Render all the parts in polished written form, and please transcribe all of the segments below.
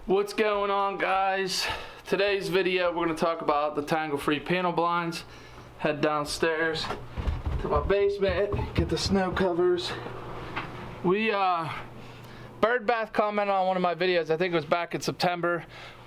What's going on, guys? Today's video we're going to talk about the TangleFree panel blinds. Head downstairs to my basement, get the snow covers. Bird Bath commented on one of my videos, I think it was back in September,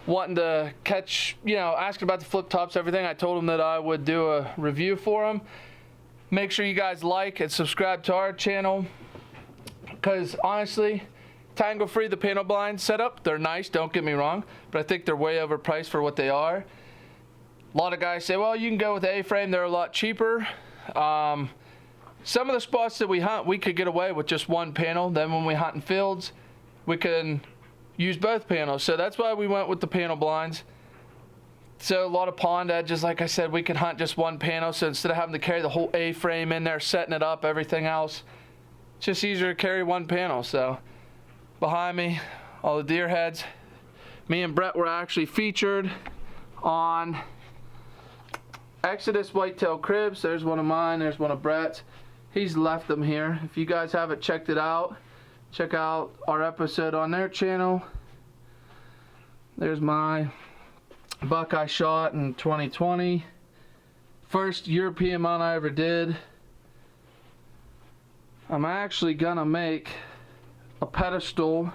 wanting to catch, asking about the flip tops, everything. I told him that I would do a review for him. Make sure you guys like and subscribe to our channel, because honestly, TangleFree, the panel blind setup, they're nice, don't get me wrong, but I think they're way overpriced for what they are. A lot of guys say, well, you can go with A-frame, they're a lot cheaper. Some of the spots that we hunt, we could get away with just one panel. Then when we hunt in fields, we can use both panels. So that's why we went with the panel blinds. So a lot of pond edges, like I said, we could hunt just one panel. So instead of having to carry the whole A-frame in there, setting it up, everything else, it's just easier to carry one panel. So behind me, all the deer heads. Me and Brett were actually featured on Exodus whitetail cribs. There's one of mine, there's one of Brett's. He's left them here. If you guys haven't checked it out, check out our episode on their channel. There's my buck I shot in 2020. First European mount I ever did. I'm actually gonna make a pedestal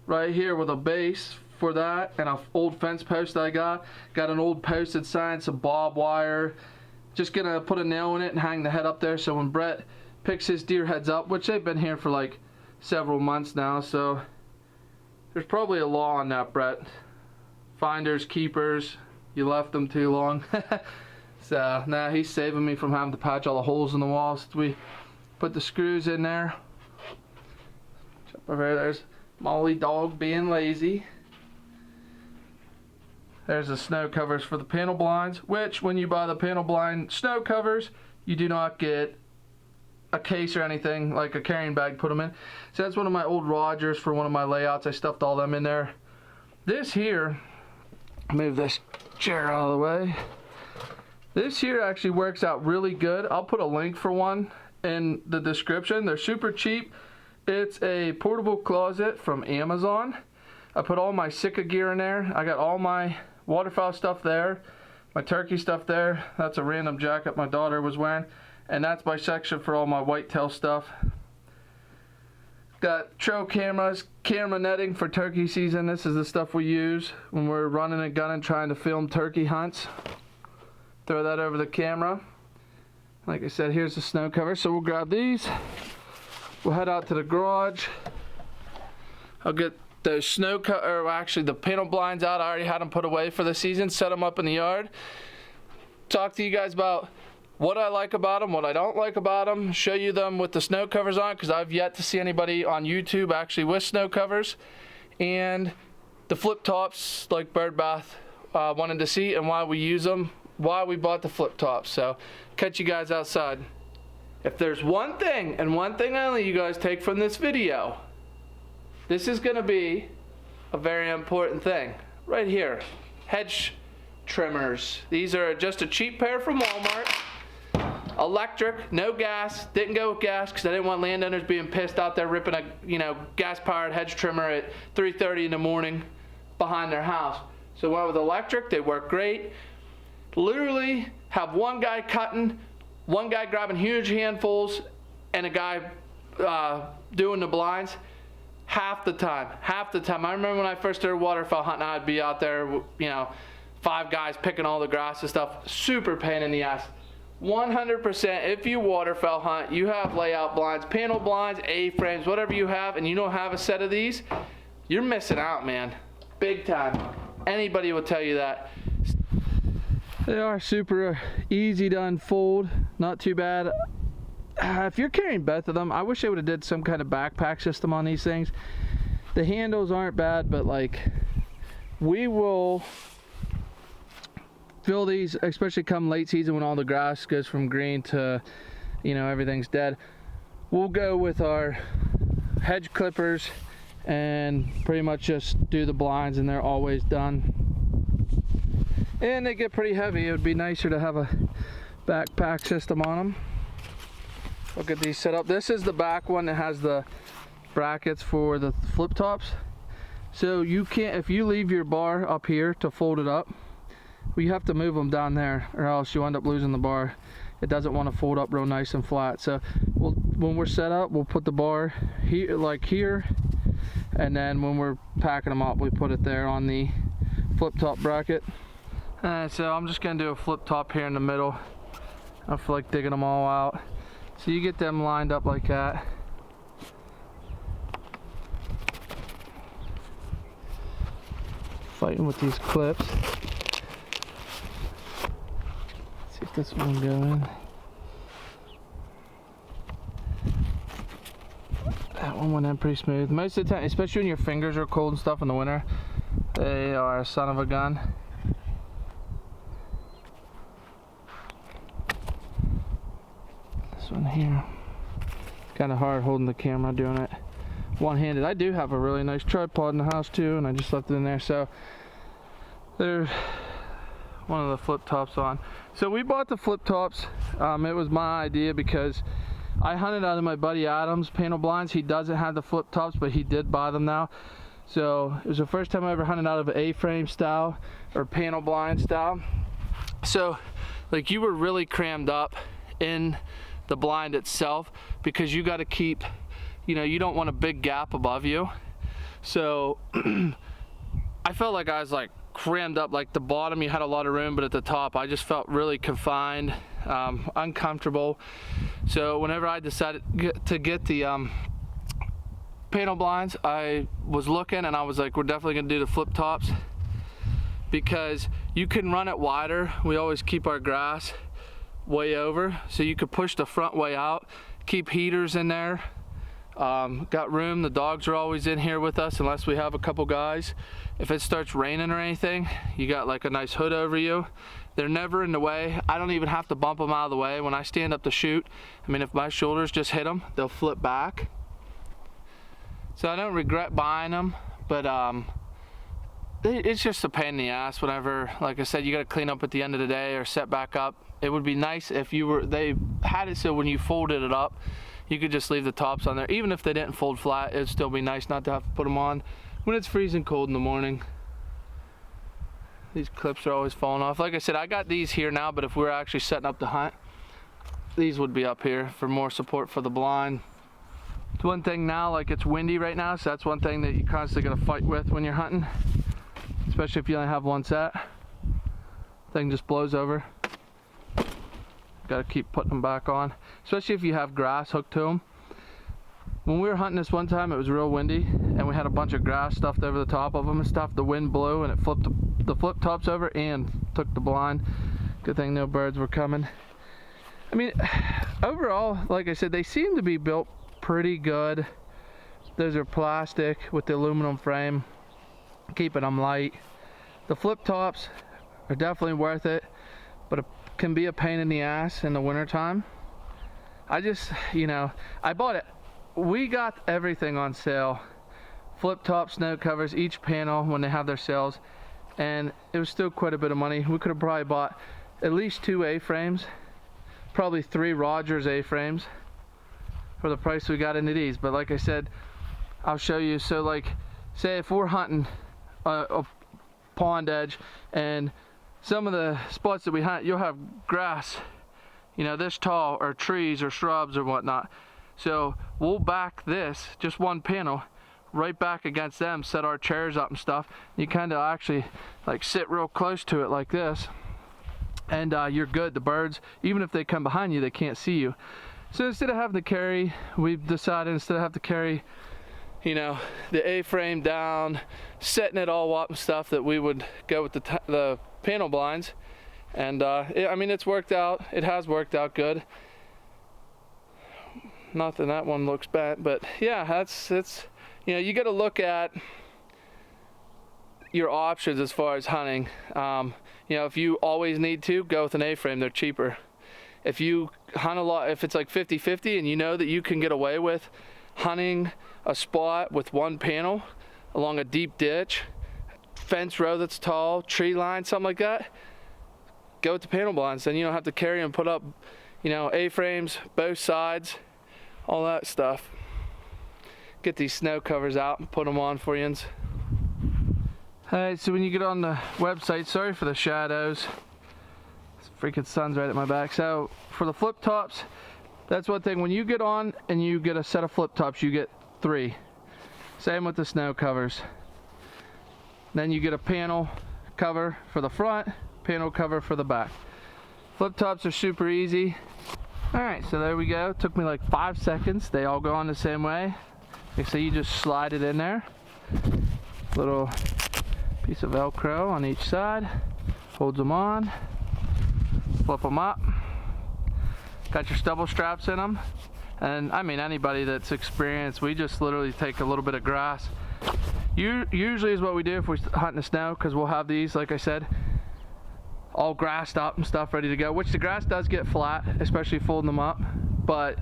right here with a base for that, and an old fence post I got an old posted sign, some bob wire. Just gonna put a nail in it and hang the head up there, so when Brett picks his deer heads up, which they've been here for like several months now, so there's probably a law on that, Brett. Finders, keepers, you left them too long. So now he's saving me from having to patch all the holes in the walls. We put the screws in there. Over there's Molly dog being lazy. There's the snow covers for the panel blinds, which when you buy the panel blind snow covers, you do not get a case or anything like a carrying bag, put them in. So that's one of my old Rogers for one of my layouts. I stuffed all them in there. This here, move this chair out of the way. This here actually works out really good. I'll put a link for one in the description. They're super cheap. It's a portable closet from Amazon. I put all my Sika gear in there. I got all my waterfowl stuff there, my turkey stuff there. That's a random jacket my daughter was wearing. And that's my section for all my whitetail stuff. Got trail cameras, camera netting for turkey season. This is the stuff we use when we're running and gunning trying to film turkey hunts. Throw that over the camera. Like I said, here's the snow cover. So we'll grab these. We'll head out to the garage. I'll get those actually the panel blinds out. I already had them put away for the season. Set them up in the yard. Talk to you guys about what I like about them, what I don't like about them. Show you them with the snow covers on, because I've yet to see anybody on YouTube actually with snow covers. And the flip tops, like Bird Bath wanted to see, and why we use them, why we bought the flip tops. So catch you guys outside. If there's one thing, and one thing only, you guys take from this video, this is going to be a very important thing. Right here, hedge trimmers. These are just a cheap pair from Walmart. Electric, no gas. Didn't go with gas because I didn't want landowners being pissed out there ripping a gas-powered hedge trimmer at 3:30 in the morning behind their house. So went with electric. They work great. Literally have one guy cutting, one guy grabbing huge handfuls, and a guy doing the blinds. Half the time. I remember when I first started waterfowl hunting, I'd be out there, 5 guys picking all the grass and stuff. Super pain in the ass. 100%, if you waterfowl hunt, you have layout blinds, panel blinds, A-frames, whatever you have, and you don't have a set of these, you're missing out, man. Big time. Anybody will tell you that. They are super easy to unfold, not too bad. If you're carrying both of them, I wish they would have did some kind of backpack system on these things. The handles aren't bad, but like, we will fill these, especially come late season when all the grass goes from green to, everything's dead. We'll go with our hedge clippers and pretty much just do the blinds, and they're always done. And they get pretty heavy. It would be nicer to have a backpack system on them. I'll get these set up. This is the back one that has the brackets for the flip tops. So you can't, if you leave your bar up here to fold it up, well, you have to move them down there or else you end up losing the bar. It doesn't want to fold up real nice and flat. So when we're set up, we'll put the bar here, like here, and then when we're packing them up, we put it there on the flip top bracket. So I'm just gonna do a flip top here in the middle. I feel like digging them all out. So you get them lined up like that. Fighting with these clips. See if this one go in. That one went in pretty smooth. Most of the time, especially when your fingers are cold and stuff in the winter, they are a son of a gun. This one here, kind of hard holding the camera doing it one-handed. I do have a really nice tripod in the house too, and I just left it in there. So there's one of the flip tops on. So we bought the flip tops. It was my idea because I hunted out of my buddy Adam's panel blinds. He doesn't have the flip tops, but he did buy them now. So it was the first time I ever hunted out of an A-frame style or panel blind style. So like you were really crammed up in the blind itself because you got to keep, you know, you don't want a big gap above you. So I felt like I was like crammed up, like the bottom you had a lot of room, but at the top I just felt really confined, uncomfortable. So whenever I decided to get the panel blinds, I was looking and I was like, we're definitely gonna do the flip tops because you can run it wider. We always keep our grass way over, so you could push the front way out, keep heaters in there. Got room. The dogs are always in here with us unless we have a couple guys. If it starts raining or anything, you got like a nice hood over you. They're never in the way. I don't even have to bump them out of the way. When I stand up to shoot, I mean, if my shoulders just hit them, they'll flip back. So I don't regret buying them, but it's just a pain in the ass whenever, like I said, you got to clean up at the end of the day or set back up. It would be nice if they had it so when you folded it up, you could just leave the tops on there. Even if they didn't fold flat, it'd still be nice not to have to put them on when it's freezing cold in the morning. These clips are always falling off. Like I said, I got these here now, but if we were actually setting up to hunt, these would be up here for more support for the blind. It's one thing now, like it's windy right now, so that's one thing that you constantly gotta fight with when you're hunting, especially if you only have one set. Thing just blows over. Got to keep putting them back on, especially if you have grass hooked to them. When we were hunting this one time, it was real windy and we had a bunch of grass stuffed over the top of them and stuff. The wind blew and it flipped the flip tops over and took the blind. Good thing no birds were coming. I mean, overall, like I said, they seem to be built pretty good. Those are plastic with the aluminum frame, keeping them light. The flip tops are definitely worth it, but can be a pain in the ass in the winter time. I just, you know, I bought it. We got everything on sale. Flip top, snow covers, each panel when they have their sales, and it was still quite a bit of money. We could have probably bought at least 2 A-frames, probably 3 Rogers A-frames for the price we got into these. But like I said, I'll show you. So like, say if we're hunting a pond edge and some of the spots that we hunt, you'll have grass, you know, this tall, or trees or shrubs or whatnot. So we'll back this, just one panel, right back against them, set our chairs up and stuff. You kind of actually like sit real close to it like this, and you're good. The birds, even if they come behind you, they can't see you. So instead of having to carry, we've decided instead of having to carry, you know, the A-frame down, setting it all up and stuff, that we would go with the panel blinds. And I mean, it's worked out. It has worked out good. Not that that one looks bad, but yeah, it's you know, you got to look at your options as far as hunting. You know, if you always need to, go with an A-frame. They're cheaper. If you hunt a lot, if it's like 50-50 and you know that you can get away with hunting a spot with one panel along a deep ditch, fence row that's tall, tree line, something like that, go with the panel blinds. Then you don't have to carry and put up, you know, A-frames, both sides, all that stuff. Get these snow covers out and put them on for you. Alright, so when you get on the website, sorry for the shadows. This freaking sun's right at my back. So for the flip tops, that's one thing. When you get on and you get a set of flip tops, you get 3. Same with the snow covers. Then you get a panel cover for the front, panel cover for the back. Flip tops are super easy. Alright, so there we go. It took me like 5 seconds. They all go on the same way. So you just slide it in there. Little piece of Velcro on each side. Holds them on. Flip them up. Got your stubble straps in them. And I mean, anybody that's experienced, we just literally take a little bit of grass. Usually is what we do if we're hunting the snow, because we'll have these, like I said, all grassed up and stuff ready to go, which the grass does get flat, especially folding them up, but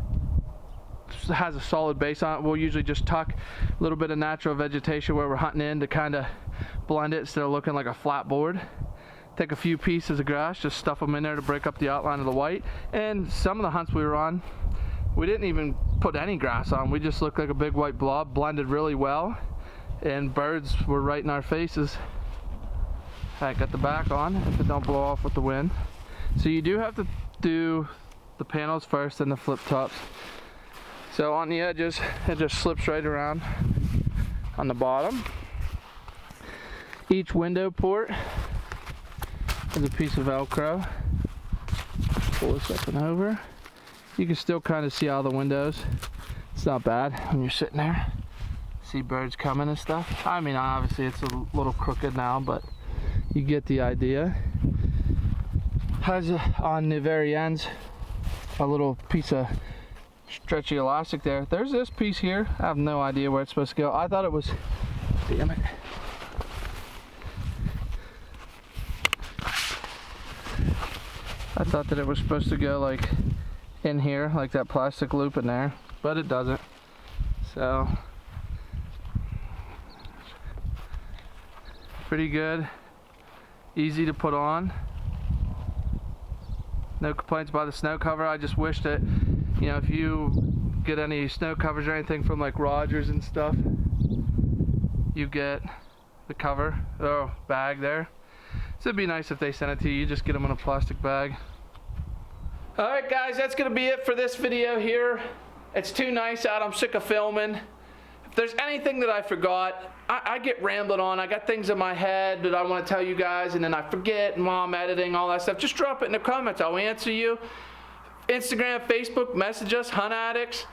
it has a solid base on it. We'll usually just tuck a little bit of natural vegetation where we're hunting in to kind of blend it instead of looking like a flat board. Take a few pieces of grass, just stuff them in there to break up the outline of the white. And some of the hunts we were on, we didn't even put any grass on. We just looked like a big white blob, blended really well, and birds were right in our faces. I got the back on if it don't blow off with the wind. So you do have to do the panels first and the flip tops. So on the edges, it just slips right around on the bottom. Each window port is a piece of Velcro. Pull this up and over. You can still kind of see all the windows. It's not bad when you're sitting there. See birds coming and stuff. I mean, obviously it's a little crooked now, but you get the idea. Has on the very ends a little piece of stretchy elastic there. There's this piece here. I have no idea where it's supposed to go. I thought it was, damn it. I thought that it was supposed to go like in here, like that plastic loop in there, but it doesn't. So pretty good, easy to put on. No complaints about the snow cover. I just wish that, you know, if you get any snow covers or anything from like Rogers and stuff, you get the cover or bag there. So it'd be nice if they sent it to you. You just get them in a plastic bag. Alright guys, that's going to be it for this video here. It's too nice out. I'm sick of filming. If there's anything that I forgot, I get rambling on. I got things in my head that I want to tell you guys, and then I forget, and while I'm editing, all that stuff. Just drop it in the comments. I'll answer you. Instagram, Facebook, message us, HuntADX.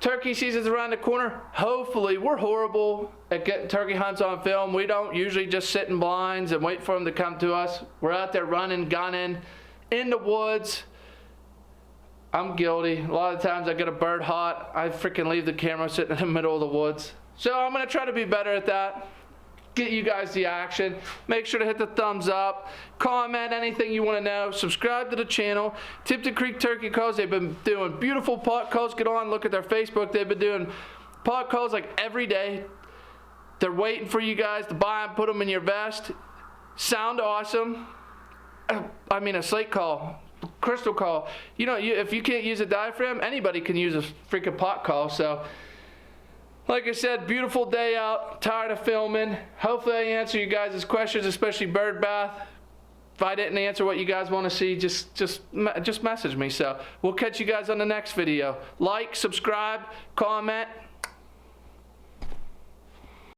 Turkey season's around the corner. Hopefully, we're horrible at getting turkey hunts on film. We don't usually just sit in blinds and wait for them to come to us. We're out there running, gunning, in the woods. I'm guilty. A lot of times I get a bird hot, I freaking leave the camera sitting in the middle of the woods. So I'm going to try to be better at that. Get you guys the action. Make sure to hit the thumbs up. Comment anything you want to know. Subscribe to the channel. Tipton Creek Turkey Calls. They've been doing beautiful pot calls. Get on, look at their Facebook. They've been doing pot calls like every day. They're waiting for you guys to buy them, put them in your vest. Sound awesome. I mean, a slate call, crystal call. You know, if you can't use a diaphragm, anybody can use a freaking pot call. So, like I said, beautiful day out. Tired of filming. Hopefully I answer you guys' questions, especially bird bath. If I didn't answer what you guys want to see, just message me. So we'll catch you guys on the next video. Like, subscribe, comment.